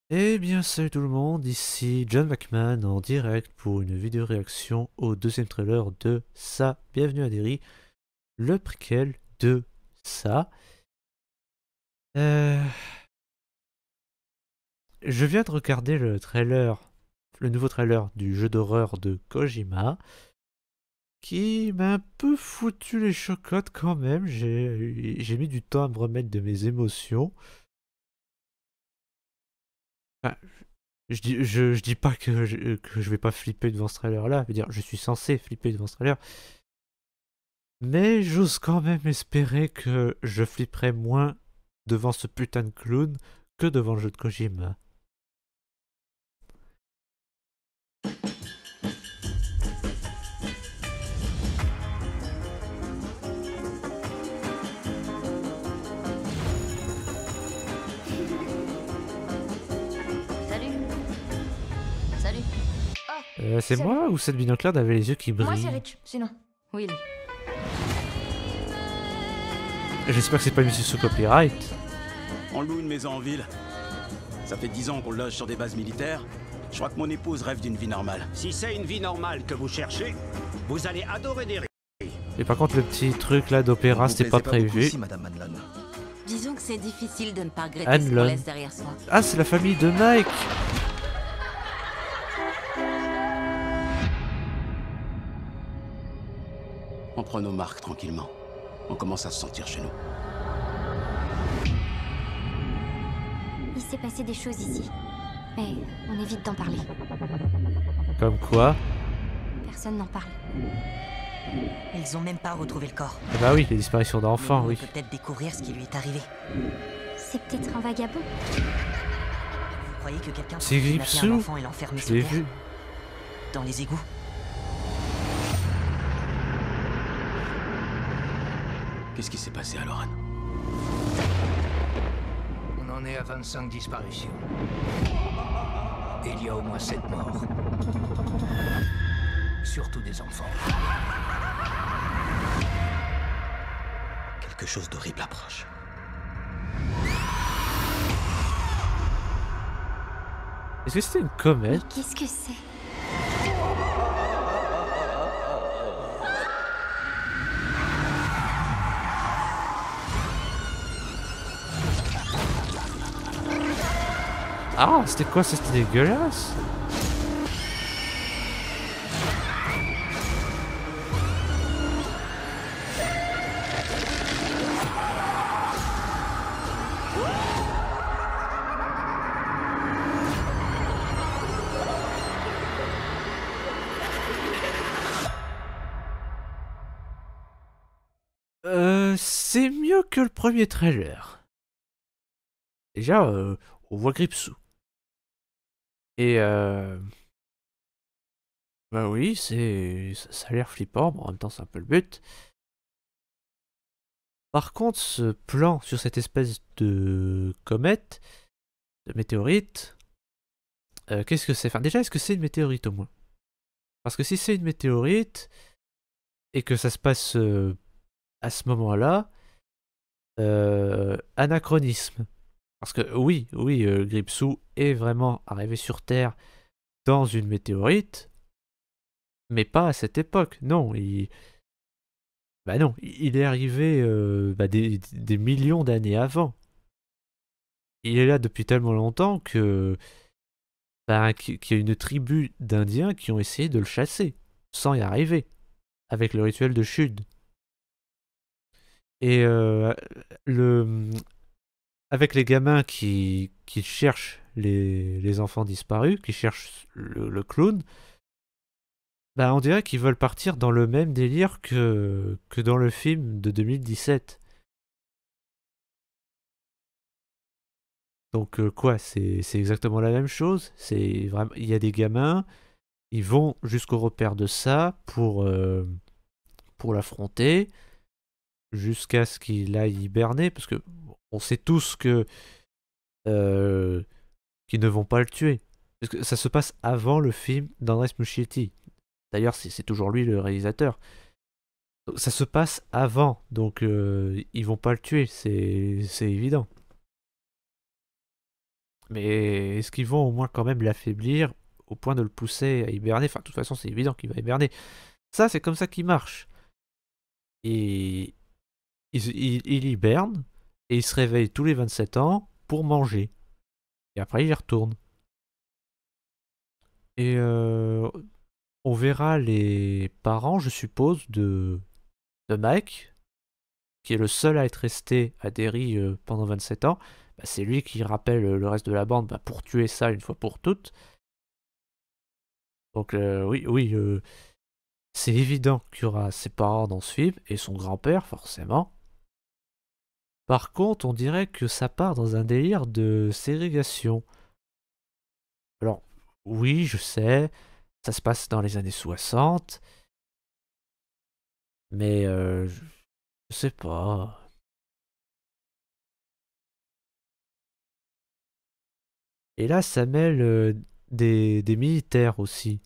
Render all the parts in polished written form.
Eh bien salut tout le monde, ici John McMahon en direct pour une vidéo réaction au deuxième trailer de Ça, Bienvenue à Derry, le préquel de Ça. Euh, je viens de regarder le trailer, le nouveau trailer du jeu d'horreur de Kojima, qui m'a un peu foutu les chocottes quand même, j'ai mis du temps à me remettre de mes émotions. Enfin, je dis pas que je vais pas flipper devant ce trailer-là, je veux dire, je suis censé flipper devant ce trailer. Mais j'ose quand même espérer que je flipperai moins devant ce putain de clown que devant le jeu de Kojima. Salut. Salut. Oh, C'est salut. moi ou cette binoclard avait les yeux qui Moi c'est brillent? Rich, sinon. Will. J'espère que c'est pas une musique sous copyright. On loue une maison en ville. Ça fait 10 ans qu'on loge sur des bases militaires. Je crois que mon épouse rêve d'une vie normale. Si c'est une vie normale que vous cherchez, vous allez adorer des rires. Et par contre le petit truc là d'opéra c'était pas prévu. Ici, Madame Hanlon. Disons que c'est difficile de ne pas regretter ce Hanlon. qu'on laisse derrière soi. Ah c'est la famille de Mike. On prend nos marques tranquillement. On commence à se sentir chez nous. Il s'est passé des choses ici. Mais on évite d'en parler. Comme quoi? Personne n'en parle. Ils ont même pas retrouvé le corps. Ah bah oui, les disparitions d'enfants, Mais oui. on peut peut-être découvrir ce qui lui est arrivé. C'est peut-être un vagabond. Vous croyez que quelqu'un C'est pourrait kidnapper Gripsou. un enfant et l'enfermer Je sous l'ai terre vu. dans les égouts? Qu'est-ce qui s'est passé à Lorraine? On en est à 25 disparitions. Et il y a au moins 7 morts. Surtout des enfants. Quelque chose d'horrible approche. Est-ce que c'était une comète? Mais qu'est-ce que c'est? Ah c'était quoi? C'était dégueulasse. C'est mieux que le premier trailer. Déjà, on voit Gripsou. Et bah oui, ça a l'air flippant, mais en même temps c'est un peu le but. Par contre, ce plan sur cette espèce de comète, de météorite, qu'est-ce que c'est? Enfin déjà, est-ce que c'est une météorite au moins? Parce que si c'est une météorite, et que ça se passe à ce moment-là, anachronisme. Parce que oui, Gripsou est vraiment arrivé sur Terre dans une météorite, mais pas à cette époque. Non, bah non, il est arrivé des millions d'années avant. Il est là depuis tellement longtemps que qu'il y a une tribu d'Indiens qui ont essayé de le chasser, sans y arriver, avec le rituel de Shud. Et le, avec les gamins qui cherchent les enfants disparus, qui cherchent le clown, bah on dirait qu'ils veulent partir dans le même délire que dans le film de 2017. Donc quoi, c'est exactement la même chose. C'est vraiment, il y a des gamins, ils vont jusqu'au repère de ça pour l'affronter, jusqu'à ce qu'il aille hiberner, parce que on sait tous que qu'ils ne vont pas le tuer. Parce que ça se passe avant le film d'Andrés Muschietti. D'ailleurs, c'est toujours lui le réalisateur. Donc, ça se passe avant, donc ils vont pas le tuer, c'est évident. Mais est-ce qu'ils vont au moins quand même l'affaiblir au point de le pousser à hiberner? Enfin, de toute façon, c'est évident qu'il va hiberner. Ça, c'est comme ça qu'il marche. Et il hiberne et il se réveille tous les 27 ans pour manger. Et après, il y retourne. Et on verra les parents, je suppose, de Mike, qui est le seul à être resté à Derry pendant 27 ans. Bah, c'est lui qui rappelle le reste de la bande bah, pour tuer ça une fois pour toutes. Donc oui, c'est évident qu'il y aura ses parents dans ce film, et son grand-père, forcément. Par contre, on dirait que ça part dans un délire de ségrégation. Alors, oui, je sais, ça se passe dans les années 60, mais je sais pas. Et là, ça mêle des militaires aussi.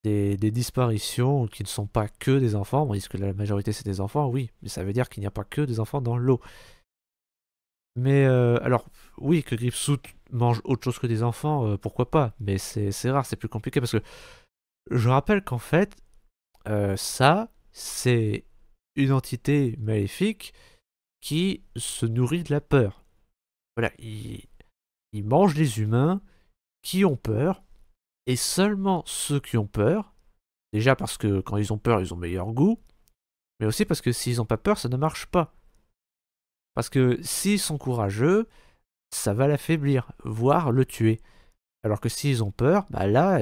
Des disparitions qui ne sont pas que des enfants. On dit que la majorité c'est des enfants, oui, mais ça veut dire qu'il n'y a pas que des enfants dans l'eau. Mais alors, oui, que Gripsoup mange autre chose que des enfants, pourquoi pas, mais c'est rare, c'est plus compliqué parce que je rappelle qu'en fait, ça, c'est une entité maléfique qui se nourrit de la peur. Voilà, il mange les humains qui ont peur, et seulement ceux qui ont peur, déjà parce que quand ils ont peur, ils ont meilleur goût, mais aussi parce que s'ils n'ont pas peur, ça ne marche pas. Parce que s'ils sont courageux, ça va l'affaiblir, voire le tuer. Alors que s'ils ont peur, bah là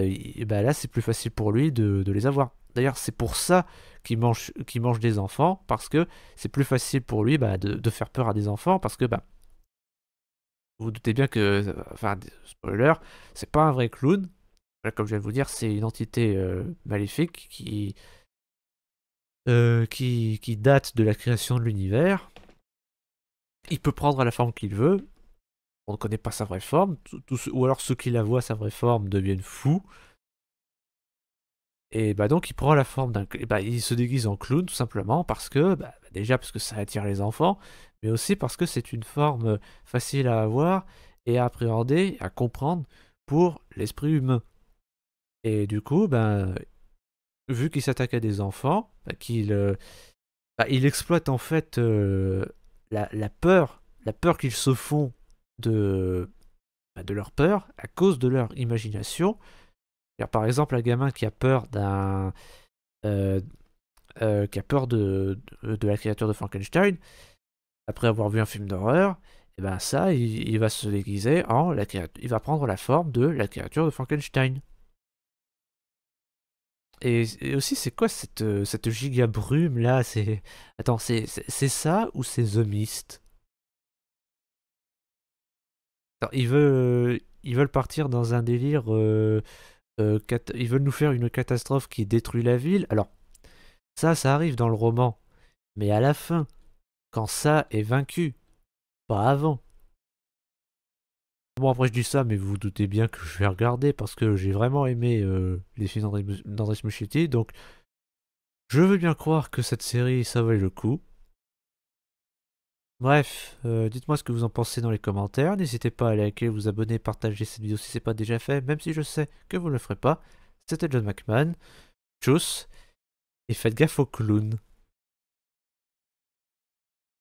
c'est plus facile pour lui de les avoir. D'ailleurs, c'est pour ça qu'il mange des enfants, parce que c'est plus facile pour lui bah, de faire peur à des enfants, parce que bah, vous vous doutez bien que, enfin, spoiler, c'est pas un vrai clown. Voilà, comme je viens de vous dire, c'est une entité maléfique qui date de la création de l'univers. Il peut prendre la forme qu'il veut. On ne connaît pas sa vraie forme. Ou alors ceux qui la voient sa vraie forme deviennent fous. Et bah donc il prend la forme d'un... Bah, il se déguise en clown tout simplement parce que... Bah, déjà parce que ça attire les enfants, mais aussi parce que c'est une forme facile à avoir et à appréhender, à comprendre pour l'esprit humain. Et du coup, ben, vu qu'il s'attaque à des enfants, il exploite en fait la peur qu'ils se font de leur peur à cause de leur imagination. Par exemple, un gamin qui a peur euh, qui a peur de la créature de Frankenstein, après avoir vu un film d'horreur, et ben ça, il va se déguiser en la créature, il va prendre la forme de la créature de Frankenstein. Et aussi, c'est quoi cette giga brume là? Attends, c'est ça ou c'est The Mist? Alors, ils veulent partir dans un délire. Ils veulent nous faire une catastrophe qui détruit la ville. Alors, ça arrive dans le roman. Mais à la fin, quand ça est vaincu, pas avant. Bon, après, je dis ça, mais vous vous doutez bien que je vais regarder parce que j'ai vraiment aimé les films d'Andrés Muschietti. Donc, je veux bien croire que cette série, ça valait le coup. Bref, dites-moi ce que vous en pensez dans les commentaires. N'hésitez pas à liker, vous abonner, partager cette vidéo si ce n'est pas déjà fait, même si je sais que vous ne le ferez pas. C'était John McMahon. Tchuss, et faites gaffe aux clowns.